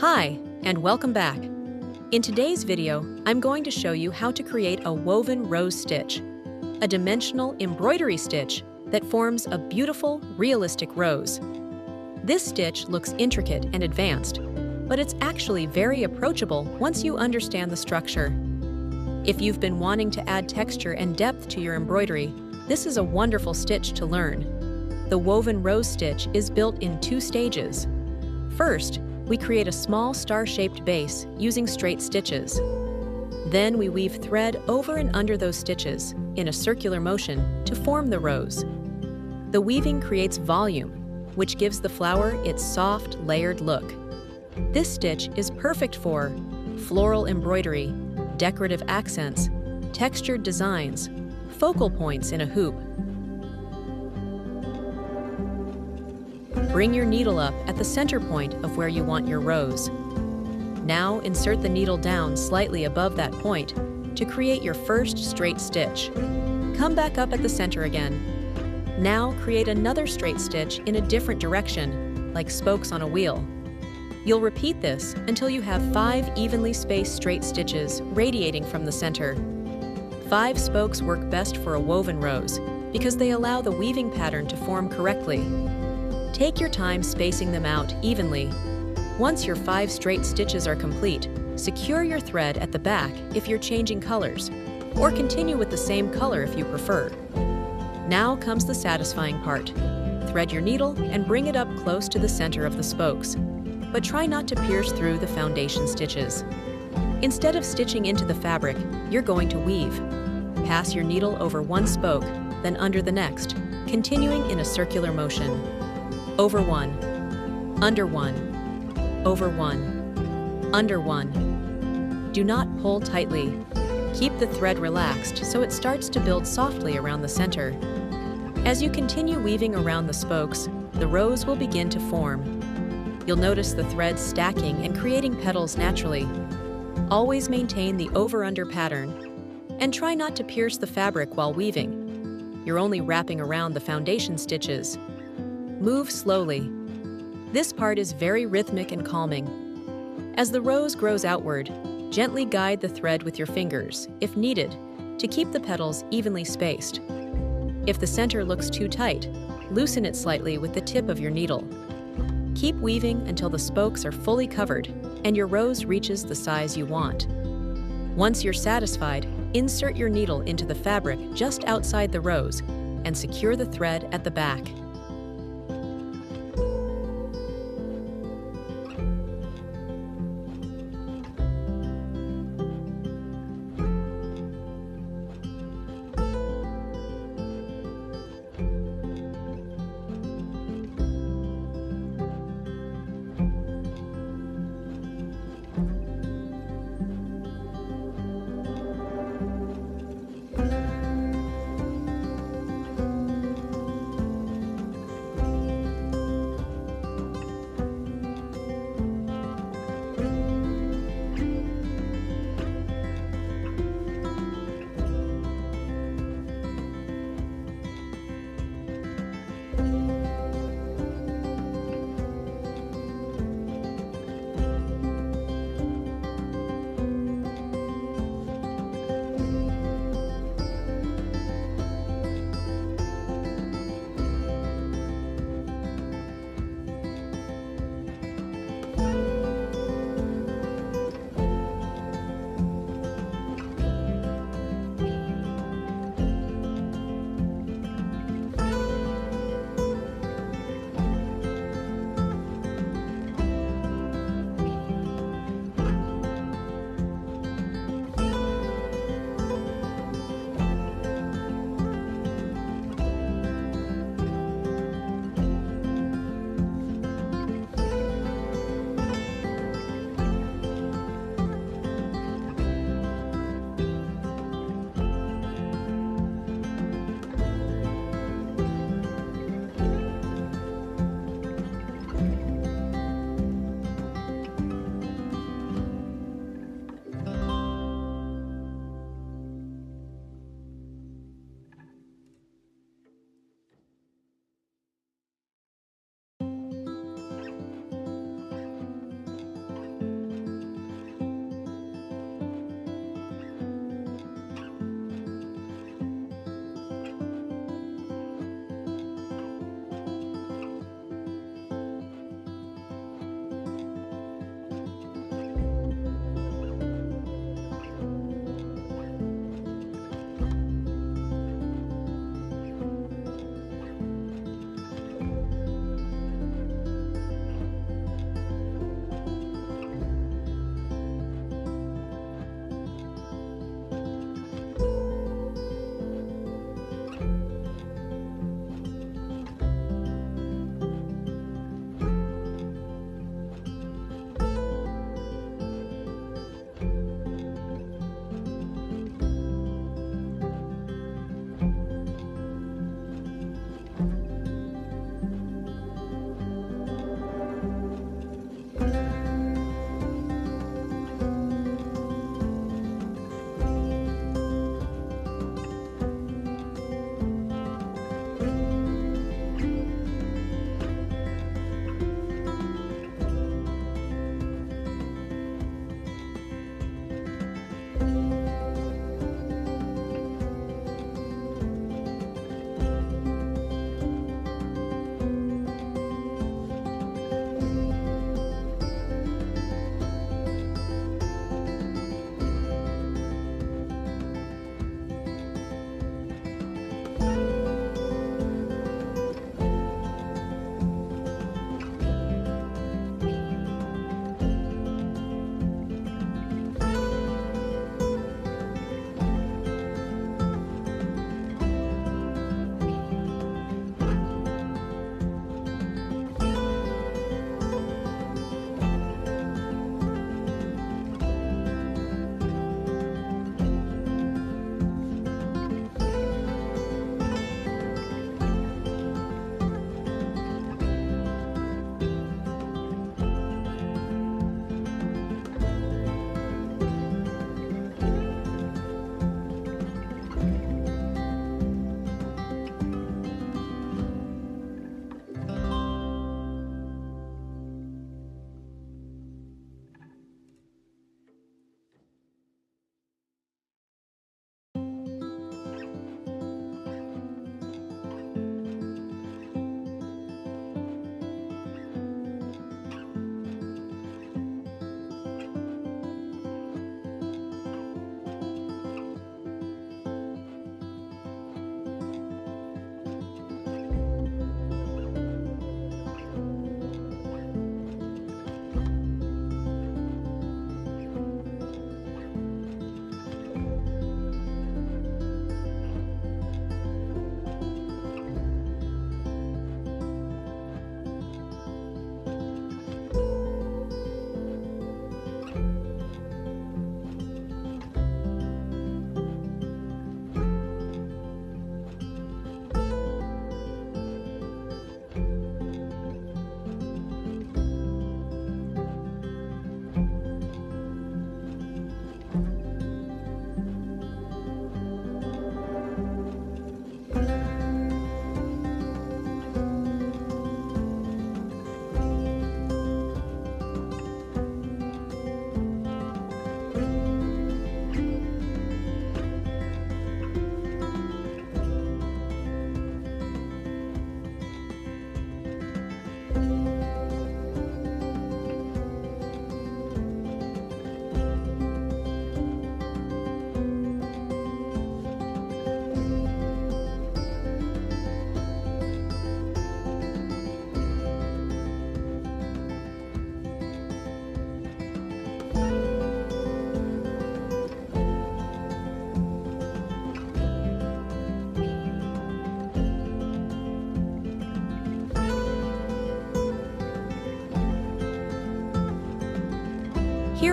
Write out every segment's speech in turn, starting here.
Hi, and welcome back. In today's video, I'm going to show you how to create a woven rose stitch, a dimensional embroidery stitch that forms a beautiful, realistic rose. This stitch looks intricate and advanced, but it's actually very approachable once you understand the structure. If you've been wanting to add texture and depth to your embroidery, this is a wonderful stitch to learn. The woven rose stitch is built in 2 stages. First, we create a small star-shaped base using straight stitches. Then we weave thread over and under those stitches in a circular motion to form the rose. The weaving creates volume, which gives the flower its soft, layered look. This stitch is perfect for floral embroidery, decorative accents, textured designs, focal points in a hoop. Bring your needle up at the center point of where you want your rose. Now insert the needle down slightly above that point to create your first straight stitch. Come back up at the center again. Now create another straight stitch in a different direction, like spokes on a wheel. You'll repeat this until you have 5 evenly spaced straight stitches radiating from the center. 5 spokes work best for a woven rose because they allow the weaving pattern to form correctly. Take your time spacing them out evenly. Once your 5 straight stitches are complete, secure your thread at the back if you're changing colors, or continue with the same color if you prefer. Now comes the satisfying part. Thread your needle and bring it up close to the center of the spokes, but try not to pierce through the foundation stitches. Instead of stitching into the fabric, you're going to weave. Pass your needle over one spoke, then under the next, continuing in a circular motion. Over one, under one, over one, under one. Do not pull tightly. Keep the thread relaxed so it starts to build softly around the center. As you continue weaving around the spokes, the rose will begin to form. You'll notice the threads stacking and creating petals naturally. Always maintain the over-under pattern, and try not to pierce the fabric while weaving. You're only wrapping around the foundation stitches. Move slowly. This part is very rhythmic and calming. As the rose grows outward, gently guide the thread with your fingers, if needed, to keep the petals evenly spaced. If the center looks too tight, loosen it slightly with the tip of your needle. Keep weaving until the spokes are fully covered and your rose reaches the size you want. Once you're satisfied, insert your needle into the fabric just outside the rose and secure the thread at the back.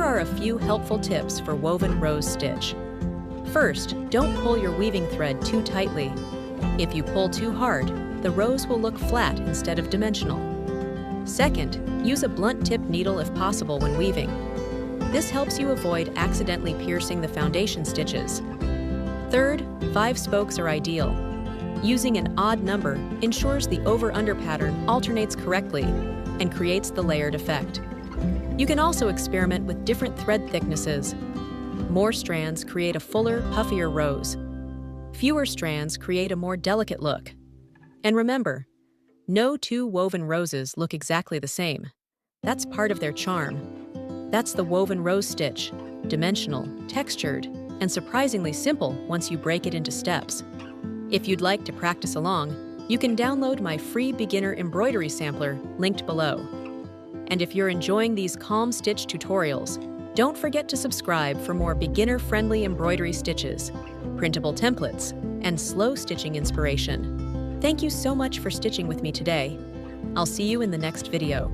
Here are a few helpful tips for woven rose stitch. First, don't pull your weaving thread too tightly. If you pull too hard, the rose will look flat instead of dimensional. Second, use a blunt-tip needle if possible when weaving. This helps you avoid accidentally piercing the foundation stitches. Third, 5 spokes are ideal. Using an odd number ensures the over-under pattern alternates correctly and creates the layered effect. You can also experiment with different thread thicknesses. More strands create a fuller, puffier rose. Fewer strands create a more delicate look. And remember, no 2 woven roses look exactly the same. That's part of their charm. That's the woven rose stitch, dimensional, textured, and surprisingly simple once you break it into steps. If you'd like to practice along, you can download my free beginner embroidery sampler linked below. And if you're enjoying these calm stitch tutorials, don't forget to subscribe for more beginner-friendly embroidery stitches, printable templates, and slow stitching inspiration. Thank you so much for stitching with me today. I'll see you in the next video.